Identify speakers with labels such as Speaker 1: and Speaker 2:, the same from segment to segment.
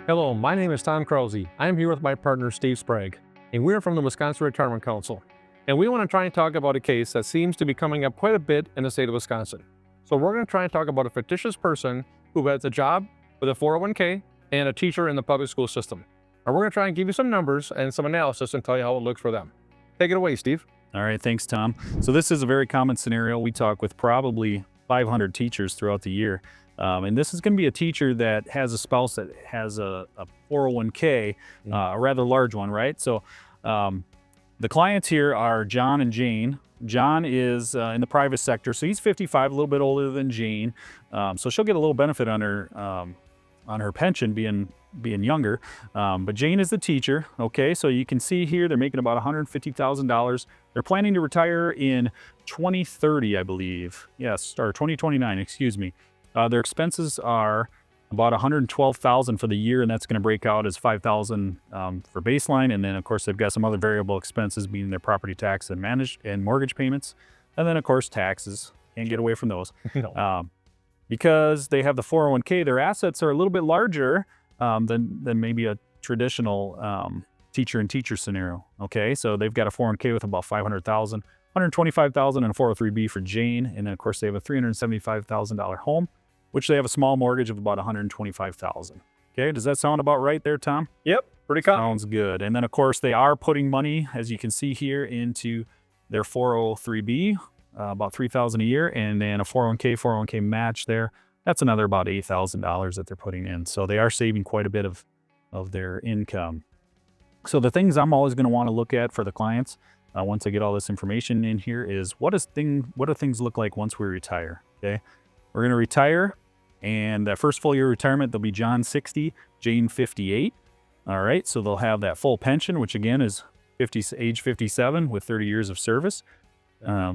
Speaker 1: Hello, my name is Tom Krause. I am here with my partner Steve Sprague, and we are from the Wisconsin Retirement Council. And we want to try and talk about a case that seems to be coming up quite a bit in the state of Wisconsin. So we're going to try and talk about a fictitious person who has a job with a 401k and a teacher in the public school system. And we're going to try and give you some numbers and some analysis and tell you how it looks for them. Take it away, Steve.
Speaker 2: All right, thanks, Tom. So this is a very common scenario. We talk with probably 500 teachers throughout the year. And this is going to be a teacher that has a spouse that has a 401k, a rather large one, right? So the clients here are John and Jane. John is in the private sector, so he's 55, a little bit older than Jane. So she'll get a little benefit on her pension being younger. But Jane is the teacher, okay? So you can see here they're making about $150,000. They're planning to retire in 2030, I believe. Yes, or 2029, excuse me. Their expenses are about $112,000 for the year, and that's going to break out as $5,000 for baseline. And then, of course, they've got some other variable expenses, being their property tax and mortgage payments. And then, of course, taxes. Can't get away from those.
Speaker 1: No.
Speaker 2: Because they have the 401k, their assets are a little bit larger than maybe a traditional teacher and teacher scenario. Okay, so they've got a 401k with about $500,000, $125,000 and a 403b for Jane, and then of course they have a $375,000 home, which they have a small mortgage of about $125,000. Okay, does that sound about right there, Tom?
Speaker 1: Yep, pretty common.
Speaker 2: Sounds good. And then of course they are putting money, as you can see here, into their 403b, about $3,000 a year, and then a 401k match there. That's another about $8,000 that they're putting in. So they are saving quite a bit of their income. So the things I'm always going to want to look at for the clients, once I get all this information in here, is what do things look like once we retire? Okay, we're going to retire, and that first full year retirement, they'll be John 60, Jane 58. All right, so they'll have that full pension, which again is age 57 with 30 years of service.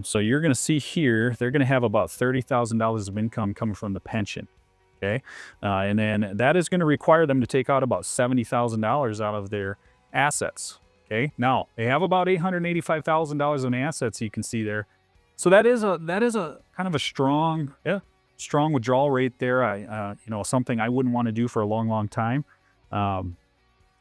Speaker 2: So you're going to see here, they're going to have about $30,000 of income coming from the pension. Okay. And then that is going to require them to take out about $70,000 out of their assets. Okay. Now they have about $885,000 in assets. You can see there. So that is a kind of a strong withdrawal rate there. Something I wouldn't want to do for a long, long time.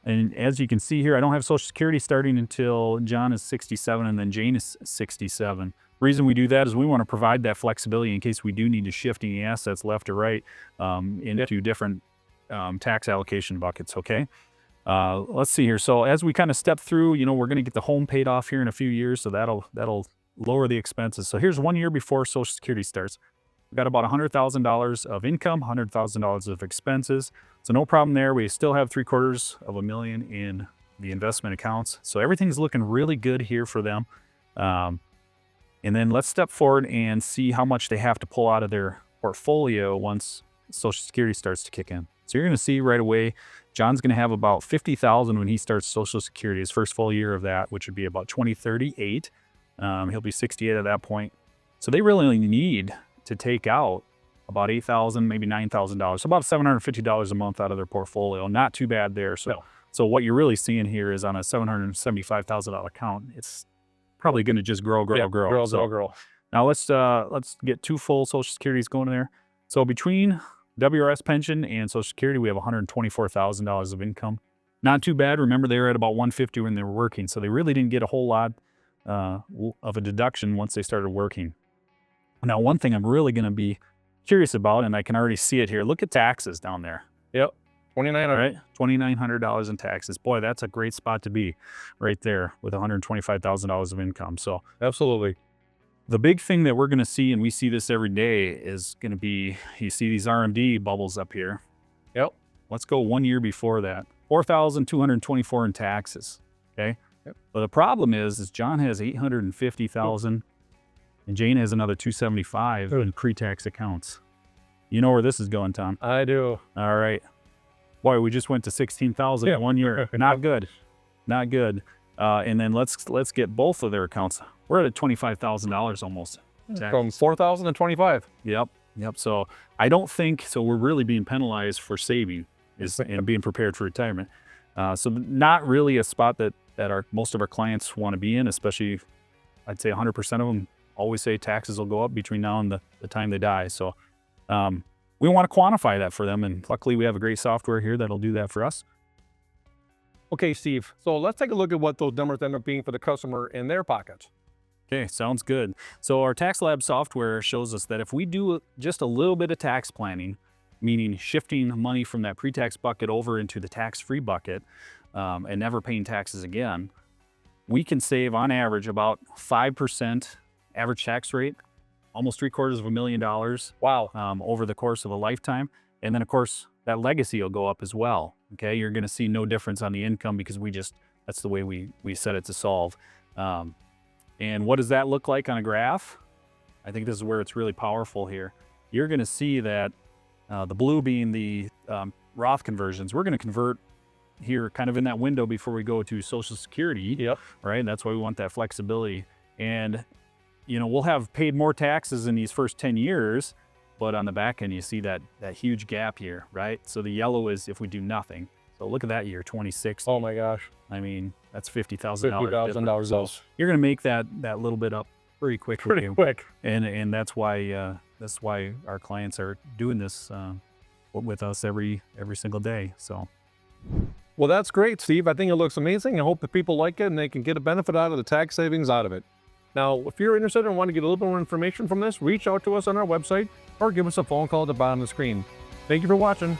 Speaker 2: And as you can see here, I don't have Social Security starting until John is 67 and then Jane is 67. The reason we do that is we want to provide that flexibility in case we do need to shift any assets left or right into different tax allocation buckets, okay? Let's see here. So as we kind of step through, we're going to get the home paid off here in a few years, so that'll lower the expenses. So here's 1 year before Social Security starts. We've got about $100,000 of income, $100,000 of expenses. So no problem there. We still have $750,000 in the investment accounts. So everything's looking really good here for them. And then let's step forward and see how much they have to pull out of their portfolio once Social Security starts to kick in. So you're going to see right away, John's going to have about $50,000 when he starts Social Security, his first full year of that, which would be about 2038. He'll be 68 at that point. So they really need to take out about $8,000, maybe $9,000, so about $750 a month out of their portfolio. Not too bad there. So what you're really seeing here is on a $775,000 account, it's probably going to just grow. Now let's get two full Social Securities going in there. So between WRS pension and Social Security, we have $124,000 of income. Not too bad. Remember, they were at about $150 when they were working, so they really didn't get a whole lot of a deduction once they started working. Now, one thing I'm really going to be curious about, and I can already see it here, look at taxes down there.
Speaker 1: Yep, $2,900.
Speaker 2: Right? $2,900 in taxes. Boy, that's a great spot to be right there with $125,000 of income. So
Speaker 1: absolutely.
Speaker 2: The big thing that we're going to see, and we see this every day, is going to be, you see these RMD bubbles up here.
Speaker 1: Yep.
Speaker 2: Let's go 1 year before that. $4,224 in taxes. Okay.
Speaker 1: Yep.
Speaker 2: But the problem is John has $850,000. And Jane has another $275 in pre-tax accounts. You know where this is going, Tom?
Speaker 1: I do.
Speaker 2: All right. Boy, we just went to $16,000 in 1 year. Not good. Not good. And then let's get both of their accounts. We're at $25,000 almost.
Speaker 1: From $4,000 to $25,000.
Speaker 2: Yep. So I don't think so. We're really being penalized for saving and being prepared for retirement. So not really a spot that most of our clients want to be in, especially I'd say 100% of them always say taxes will go up between now and the time they die. So we want to quantify that for them. And luckily we have a great software here that'll do that for us.
Speaker 1: Okay, Steve, so let's take a look at what those numbers end up being for the customer in their pockets.
Speaker 2: Okay, sounds good. So our tax lab software shows us that if we do just a little bit of tax planning, meaning shifting money from that pre-tax bucket over into the tax-free bucket and never paying taxes again, we can save on average about 5% average tax rate, almost $750,000.
Speaker 1: Wow.
Speaker 2: Over the course of a lifetime. And then of course that legacy will go up as well. Okay, you're going to see no difference on the income because that's the way we set it to solve. And what does that look like on a graph? I think this is where it's really powerful here. You're going to see that the blue being the Roth conversions, we're going to convert here kind of in that window before we go to Social Security.
Speaker 1: Yep.
Speaker 2: Right. That's why we want that flexibility. And, we'll have paid more taxes in these first 10 years, but on the back end, you see that huge gap here, right? So the yellow is if we do nothing. So look at that year, 26.
Speaker 1: Oh my gosh.
Speaker 2: I mean, that's $50,000.
Speaker 1: $50,000.
Speaker 2: So you're going to make that little bit up pretty quick.
Speaker 1: Pretty quick.
Speaker 2: And that's why our clients are doing this with us every single day. So.
Speaker 1: Well, that's great, Steve. I think it looks amazing. I hope that people like it and they can get a benefit out of the tax savings out of it. Now, if you're interested and want to get a little bit more information from this, reach out to us on our website or give us a phone call at the bottom of the screen. Thank you for watching.